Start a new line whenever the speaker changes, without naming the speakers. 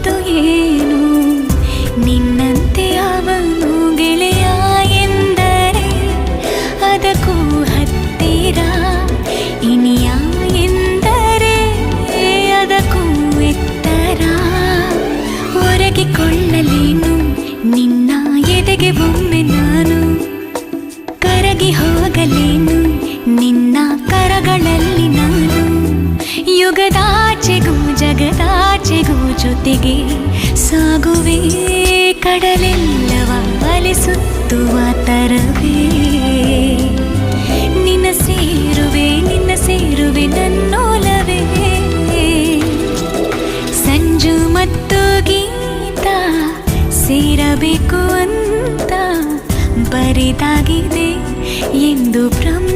ಆಯಿತು ಏನು ನಿನ್ನಂತೆ ಅವನು ಗೆಳೆಯ ಎಂದರೆ ಅದಕ್ಕೂ ಹತ್ತಿರ, ಇನಿಯ ಎಂದರೆ ಅದಕ್ಕೂ ಎತ್ತರ. ಒರಗಿಕೊಳ್ಳಲೇನು ನಿನ್ನ ಎದೆಗೆ ಒಮ್ಮೆ ನಾನು, ಕರಗಿ ಹೋಗಲೇನು ನಿನ್ನ ಕರಗಳಲ್ಲಿ ನಾನು. ಯುಗದಾಚೆಗೂ ಜಗದಾಚೆಗೂ ಜೊತೆಗೆ ಸಾಗುವೆ, ಕಡಲೆಲ್ಲವ ಅಲಿಸುತ್ತುವ ತರವೇ. ನಿನ್ನ ಸೇರುವೆ ನನ್ನೋಲವೇ. ಸಂಜು ಮತ್ತು ಗೀತ ಸೇರಬೇಕು ಅಂತ ಬರಿದಾಗಿದೆ ಎಂದು ಭ್ರಮ